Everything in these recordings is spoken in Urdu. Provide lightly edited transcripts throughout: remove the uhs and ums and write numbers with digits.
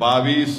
22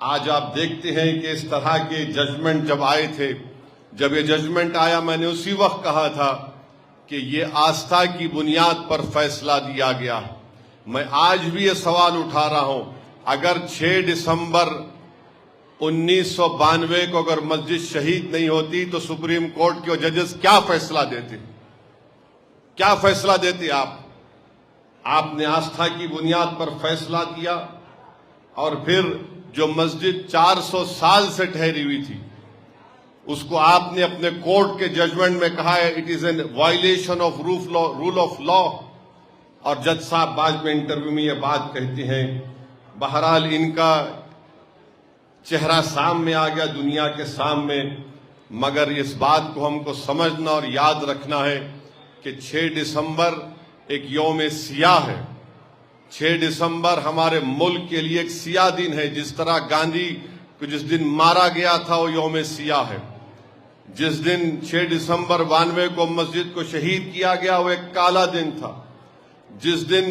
آج آپ دیکھتے ہیں کہ اس طرح کے ججمنٹ جب آئے تھے، جب یہ ججمنٹ آیا میں نے اسی وقت کہا تھا کہ یہ آستھا کی بنیاد پر فیصلہ دیا گیا. میں آج بھی یہ سوال اٹھا رہا ہوں، اگر 6 دسمبر 1992 کو اگر مسجد شہید نہیں ہوتی تو سپریم کورٹ کے ججز کیا فیصلہ دیتے؟ کیا فیصلہ دیتے آپ نے آستھا کی بنیاد پر فیصلہ کیا، اور پھر جو مسجد 400 سال سے ٹھہری ہوئی تھی اس کو آپ نے اپنے کورٹ کے ججمنٹ میں کہا ہے it is an violation of rule of law, اور جج صاحب بعد میں انٹرویو میں یہ بات کہتے ہیں. بہرحال ان کا چہرہ سامنے آ گیا دنیا کے سامنے، مگر اس بات کو ہم کو سمجھنا اور یاد رکھنا ہے کہ 6 دسمبر ایک یوم سیاہ ہے. 6 دسمبر ہمارے ملک کے لیے ایک سیاہ دن ہے. جس طرح گاندھی کو جس دن مارا گیا تھا وہ یوم سیاہ ہے، جس دن 6 دسمبر 92 کو مسجد کو شہید کیا گیا وہ ایک کالا دن تھا. جس دن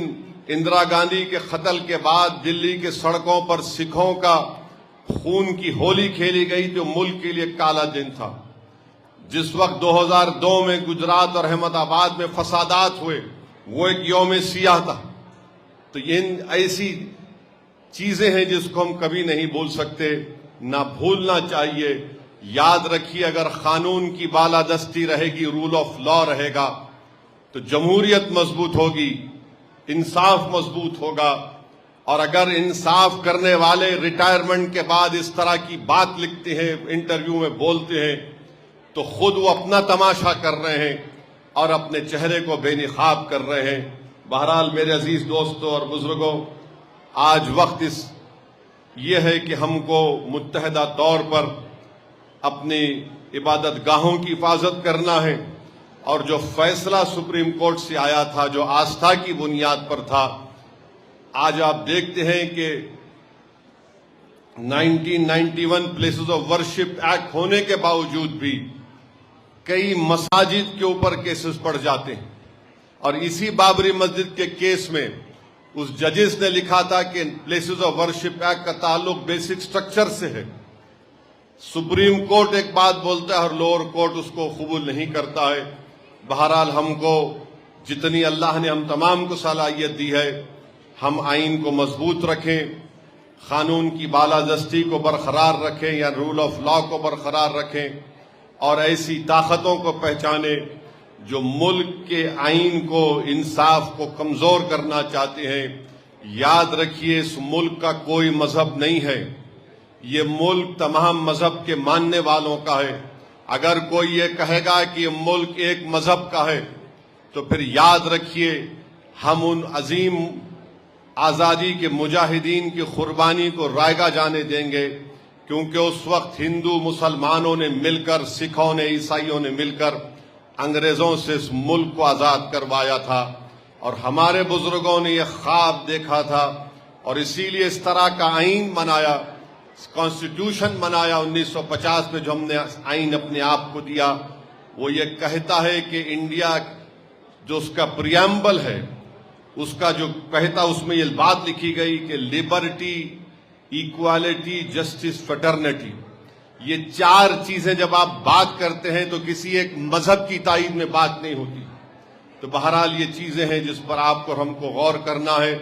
اندرا گاندھی کے قتل کے بعد دلی کے سڑکوں پر سکھوں کا خون کی ہولی کھیلی گئی تو ملک کے لیے کالا دن تھا. جس وقت 2002 میں گجرات اور احمد آباد میں فسادات ہوئے وہ ایک یوم سیاہ تھا. تو یہ ایسی چیزیں ہیں جس کو ہم کبھی نہیں بھول سکتے، نہ بھولنا چاہیے. یاد رکھیے اگر قانون کی بالادستی رہے گی، رول آف لا رہے گا تو جمہوریت مضبوط ہوگی، انصاف مضبوط ہوگا. اور اگر انصاف کرنے والے ریٹائرمنٹ کے بعد اس طرح کی بات لکھتے ہیں، انٹرویو میں بولتے ہیں، تو خود وہ اپنا تماشا کر رہے ہیں اور اپنے چہرے کو بے نقاب کر رہے ہیں. بہرحال میرے عزیز دوستوں اور بزرگوں، آج وقت یہ ہے کہ ہم کو متحدہ طور پر اپنی عبادت گاہوں کی حفاظت کرنا ہے، اور جو فیصلہ سپریم کورٹ سے آیا تھا جو آستھا کی بنیاد پر تھا، آج آپ دیکھتے ہیں کہ 1991 پلیسز آف ورشپ ایکٹ ہونے کے باوجود بھی کئی مساجد کے اوپر کیسز پڑ جاتے ہیں. اور اسی بابری مسجد کے کیس میں اس ججز نے لکھا تھا کہ پلیسز آف ورشپ ایکٹ کا تعلق بیسک سٹرکچر سے ہے. سپریم کورٹ ایک بات بولتا ہے اور لوور کورٹ اس کو قبول نہیں کرتا ہے. بہرحال ہم کو جتنی اللہ نے ہم تمام کو صلاحیت دی ہے، ہم آئین کو مضبوط رکھیں، قانون کی بالادستی کو برقرار رکھیں یا رول آف لا کو برقرار رکھیں، اور ایسی طاقتوں کو پہچانیں جو ملک کے آئین کو، انصاف کو کمزور کرنا چاہتے ہیں. یاد رکھیے اس ملک کا کوئی مذہب نہیں ہے، یہ ملک تمام مذہب کے ماننے والوں کا ہے. اگر کوئی یہ کہے گا کہ یہ ملک ایک مذہب کا ہے تو پھر یاد رکھیے ہم ان عظیم آزادی کے مجاہدین کی قربانی کو رائگاں جانے دیں گے، کیونکہ اس وقت ہندو مسلمانوں نے مل کر، سکھوں نے، عیسائیوں نے مل کر انگریزوں سے اس ملک کو آزاد کروایا تھا. اور ہمارے بزرگوں نے یہ خواب دیکھا تھا اور اسی لیے اس طرح کا آئین بنایا، کانسٹیٹیوشن بنایا 1950 میں جو ہم نے آئین اپنے آپ کو دیا. وہ یہ کہتا ہے کہ انڈیا جو اس کا پریامبل ہے، اس کا جو کہتا، اس میں یہ بات لکھی گئی کہ لبرٹی، ایکوالٹی، جسٹس، فیٹرنیٹی، یہ 4 چیزیں جب آپ بات کرتے ہیں تو کسی ایک مذہب کی تائید میں بات نہیں ہوتی. تو بہرحال یہ چیزیں ہیں جس پر آپ کو ہم کو غور کرنا ہے.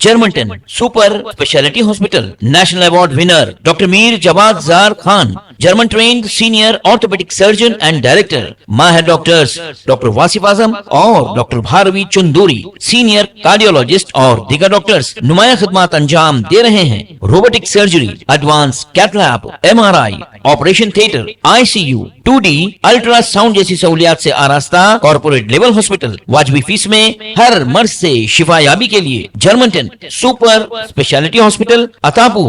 جرمنٹن super specialty hospital national award winner doctor Mir Jawad Zar Khan, German trained senior orthopaedic surgeon and director. ماہر ڈاکٹرز ڈاکٹر واصف اعظم اور doctor Bharavi Chanduri, senior cardiologist اور دیگر ڈاکٹرز نمایاں خدمات انجام دے رہے ہیں. Robotic surgery, advance cath lab, MRI، operation theatre, ICU، 2D ultrasound جیسی سہولیات سے آراستہ کارپوریٹ لیول ہاسپٹل. واجبی فیس میں ہر مرض سے شفا یابی کے لیے جرمنٹن سپر اسپیشلٹی ہاسپٹل، عطاپور.